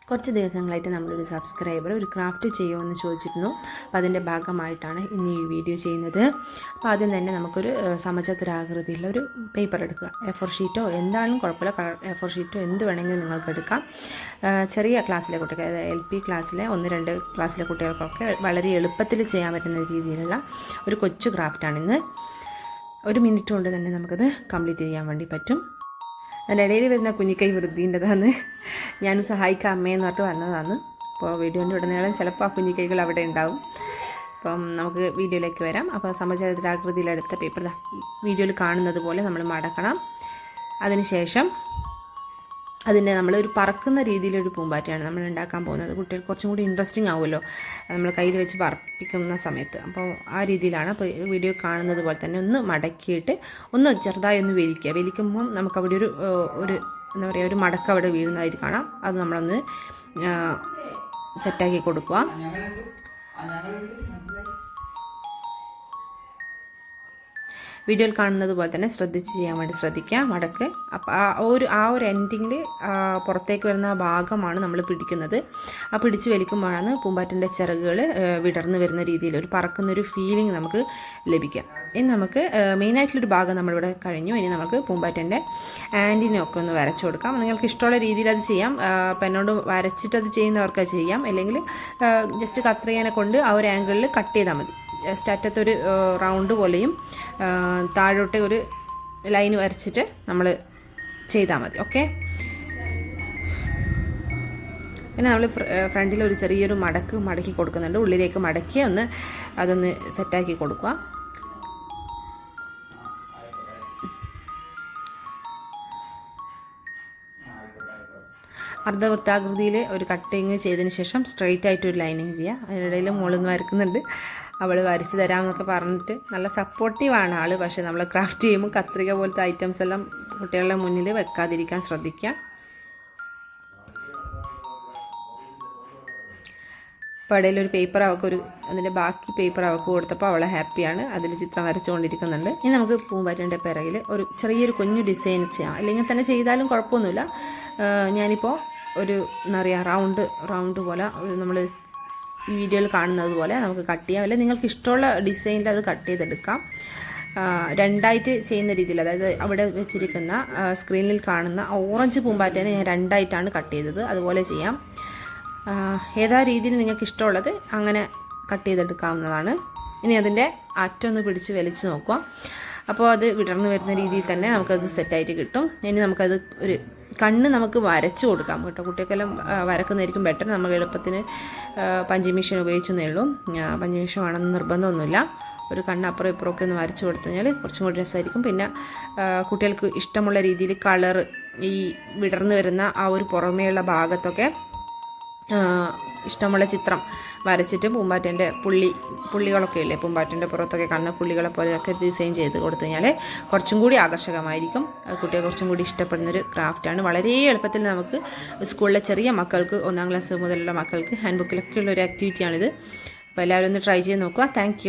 കുറച്ച് ദിവസങ്ങളായിട്ട് നമ്മളൊരു സബ്സ്ക്രൈബർ ഒരു ക്രാഫ്റ്റ് ചെയ്യുമെന്ന് ചോദിച്ചിരുന്നു. അപ്പോൾ അതിൻ്റെ ഭാഗമായിട്ടാണ് ഇന്ന് ഈ വീഡിയോ ചെയ്യുന്നത്. അപ്പോൾ ആദ്യം തന്നെ നമുക്കൊരു സമചതുരാകൃതിയിലുള്ള ഒരു പേപ്പർ എടുക്കുക. A4 ഷീറ്റോ എന്താണെങ്കിലും കുഴപ്പമില്ല, A4 ഷീറ്റോ എന്ത് വേണമെങ്കിലും നിങ്ങൾക്ക് എടുക്കാം. ചെറിയ ക്ലാസ്സിലെ കുട്ടികൾ, അതായത് LP ക്ലാസ്സിലെ 1-2 ക്ലാസ്സിലെ കുട്ടികൾക്കൊക്കെ വളരെ എളുപ്പത്തിൽ ചെയ്യാൻ പറ്റുന്ന രീതിയിലുള്ള ഒരു കൊച്ചു ക്രാഫ്റ്റാണിന്ന്. 1 മിനിറ്റ് കൊണ്ട് തന്നെ നമുക്കത് കംപ്ലീറ്റ് ചെയ്യാൻ വേണ്ടി പറ്റും. അതിനിടയിൽ വരുന്ന കുഞ്ഞിക്കൈ വൃദ്ധീൻ്റെതാണ്. ഞാൻ സഹായിക്കാം അമ്മയെന്ന് പറഞ്ഞിട്ട് വന്നതാണ്. അപ്പോൾ വീഡിയോൻ്റെ ഉടനീളം ചിലപ്പോൾ ആ കുഞ്ഞിക്കൈകൾ അവിടെ ഉണ്ടാവും. അപ്പം നമുക്ക് വീഡിയോയിലേക്ക് വരാം. അപ്പോൾ സമചതുരാകൃതിയിലെടുത്ത പേപ്പർ വീഡിയോയിൽ കാണുന്നത് പോലെ നമ്മൾ മടക്കണം. അതിനുശേഷം അതിൻ്റെ നമ്മളൊരു പറക്കുന്ന രീതിയിലൊരു പൂമ്പാറ്റയാണ് നമ്മൾ ഉണ്ടാക്കാൻ പോകുന്നത്. കുട്ടികൾ കുറച്ചും കൂടി ഇൻട്രസ്റ്റിംഗ് ആവുമല്ലോ നമ്മൾ കയ്യിൽ വെച്ച് പറപ്പിക്കുന്ന സമയത്ത്. അപ്പോൾ ആ രീതിയിലാണ്. അപ്പോൾ വീഡിയോ കാണുന്നത് പോലെ തന്നെ ഒന്ന് മടക്കിയിട്ട് ഒന്ന് ചെറുതായി ഒന്ന് വലിക്കുമ്പം നമുക്കവിടെ ഒരു എന്താ പറയുക, ഒരു മടക്കം അവിടെ വീഴുന്നതായിട്ട് കാണാം. അത് നമ്മളൊന്ന് സെറ്റാക്കി കൊടുക്കുക. വീഡിയോയിൽ കാണുന്നത് പോലെ തന്നെ ശ്രദ്ധിച്ച് ചെയ്യാൻ വേണ്ടി ശ്രദ്ധിക്കുക. മടക്ക് അപ്പോൾ ആ ഒരു എൻഡിങ്ങിൽ പുറത്തേക്ക് വരുന്ന ഭാഗമാണ് നമ്മൾ പിടിക്കുന്നത്. ആ പിടിച്ച് വലിക്കുമ്പോഴാണ് പൂമ്പാറ്റൻ്റെ ചിറകുകൾ വിടർന്ന് വരുന്ന രീതിയിൽ ഒരു പറക്കുന്നൊരു ഫീലിംഗ് നമുക്ക് ലഭിക്കുക. ഇനി നമുക്ക് മെയിനായിട്ടുള്ളൊരു ഭാഗം നമ്മളിവിടെ കഴിഞ്ഞു. ഇനി നമുക്ക് പൂമ്പാറ്റൻ്റെ ആൻറ്റിനൊക്കെ ഒന്ന് വരച്ചു കൊടുക്കാം. നിങ്ങൾക്ക് ഇഷ്ടമുള്ള രീതിയിൽ അത് ചെയ്യാം. പെന്നോട് വരച്ചിട്ട് അത് ചെയ്യുന്നവർക്ക് അത് ചെയ്യാം. അല്ലെങ്കിൽ ജസ്റ്റ് കത്രികേനെ കൊണ്ട് ആ ഒരു ആംഗിളിൽ കട്ട് ചെയ്താൽ മതി. ജസ്റ്റ് അറ്റത്തൊരു റൗണ്ട് പോലെയും താഴോട്ട് ഒരു ലൈൻ വരച്ചിട്ട് നമ്മൾ ചെയ്താൽ മതി. ഓക്കെ. പിന്നെ നമ്മൾ ഫ്രണ്ടിൽ ഒരു ചെറിയൊരു മടക്കി കൊടുക്കുന്നുണ്ട്. ഉള്ളിലേക്ക് മടക്കി അതൊന്ന് സെറ്റാക്കി കൊടുക്കുക. അർദ്ധവൃത്താകൃതിയിൽ ഒരു കട്ടിങ് ചെയ്തതിന് ശേഷം സ്ട്രെയിറ്റ് ആയിട്ട് ഒരു ലൈനിങ് ചെയ്യുക. അതിനിടയിൽ മുകളിൽ വരക്കുന്നുണ്ട്. അവൾ വരച്ച് തരാമെന്നൊക്കെ പറഞ്ഞിട്ട് നല്ല സപ്പോർട്ടീവാണ് ആൾ. പക്ഷേ നമ്മൾ ക്രാഫ്റ്റ് ചെയ്യുമ്പോൾ കത്രിക പോലത്തെ ഐറ്റംസ് എല്ലാം കുട്ടികളുടെ മുന്നിൽ വെക്കാതിരിക്കാൻ ശ്രദ്ധിക്കുക. അപ്പോൾ ഇടയിലൊരു പേപ്പർ അതിൻ്റെ ബാക്കി പേപ്പർ അവൾക്ക് കൊടുത്തപ്പോൾ അവളെ ഹാപ്പിയാണ്. അതിൽ ചിത്രം വരച്ചുകൊണ്ടിരിക്കുന്നുണ്ട്. ഇനി നമുക്ക് പൂമ്പാറ്റൻ്റെ പിറകിൽ ഒരു ചെറിയൊരു കുഞ്ഞു ഡിസൈൻ ചെയ്യാം. അല്ലെങ്കിൽ തന്നെ ചെയ്താലും കുഴപ്പമൊന്നുമില്ല. ഞാനിപ്പോൾ ഒരു എന്താ പറയുക, റൗണ്ട് പോലെ നമ്മൾ ഈ വീഡിയോയിൽ കാണുന്നത് പോലെ നമുക്ക് കട്ട് ചെയ്യാം. അല്ലെങ്കിൽ നിങ്ങൾക്ക് ഇഷ്ടമുള്ള ഡിസൈനിൽ അത് കട്ട് ചെയ്തെടുക്കാം. രണ്ടായിട്ട് ചെയ്യുന്ന രീതിയിൽ, അതായത് അവിടെ വെച്ചിരിക്കുന്ന സ്ക്രീനിൽ കാണുന്ന ഓറഞ്ച് പൂമ്പാറ്റേനെ ഞാൻ രണ്ടായിട്ടാണ് കട്ട് ചെയ്തത്. അതുപോലെ ചെയ്യാം. ഏതാ രീതിയിൽ നിങ്ങൾക്ക് ഇഷ്ടമുള്ളത് അങ്ങനെ കട്ട് ചെയ്തെടുക്കാവുന്നതാണ്. ഇനി അതിൻ്റെ അറ്റൊന്ന് പിടിച്ച് വലിച്ച് നോക്കുക. അപ്പോൾ അത് വിടർന്ന് വരുന്ന രീതിയിൽ തന്നെ നമുക്കത് സെറ്റായിട്ട് കിട്ടും. ഇനി നമുക്കത് ഒരു കണ്ണ് നമുക്ക് വരച്ച് കൊടുക്കാം കേട്ടോ. കുട്ടികൾക്കെല്ലാം വരക്കുന്നതായിരിക്കും ബെറ്റർ. നമുക്ക് എളുപ്പത്തിന് പഞ്ചി മെഷീൻ ഉപയോഗിച്ചെന്നേ ഉള്ളൂ. പഞ്ചി മെഷീൻ വേണമെന്ന് നിർബന്ധമൊന്നുമില്ല. ഒരു കണ്ണ് അപ്പുറം ഇപ്പുറമൊക്കെ ഒന്ന് വരച്ച് കൊടുത്തു കഴിഞ്ഞാൽ കുറച്ചും കൂടി രസമായിരിക്കും. പിന്നെ കുട്ടികൾക്ക് ഇഷ്ടമുള്ള രീതിയിൽ കളർ ഈ വിടർന്ന് വരുന്ന ആ ഒരു പുറമേയുള്ള ഭാഗത്തൊക്കെ ഇഷ്ടമുള്ള ചിത്രം വരച്ചിട്ട് പൂമ്പാറ്റൻ്റെ പുള്ളികളൊക്കെ ഇല്ലേ, പൂമ്പാറ്റൻ്റെ പുറത്തൊക്കെ കാണുന്ന പുള്ളികളെ പോലെയൊക്കെ ഡിസൈൻ ചെയ്ത് കൊടുത്തു കഴിഞ്ഞാൽ കുറച്ചും കൂടി ആകർഷകമായിരിക്കും. കുട്ടികൾ കുറച്ചും കൂടി ഇഷ്ടപ്പെടുന്നൊരു ക്രാഫ്റ്റാണ്. വളരെ എളുപ്പത്തിൽ നമുക്ക് സ്കൂളിലെ ചെറിയ മക്കൾക്ക്, 1ാം ക്ലാസ് മുതലുള്ള മക്കൾക്ക് ഹാൻഡ് ബുക്കിലൊക്കെ ഉള്ളൊരു ആക്ടിവിറ്റിയാണിത്. അപ്പോൾ എല്ലാവരും ഒന്ന് ട്രൈ ചെയ്ത് നോക്കുക. താങ്ക്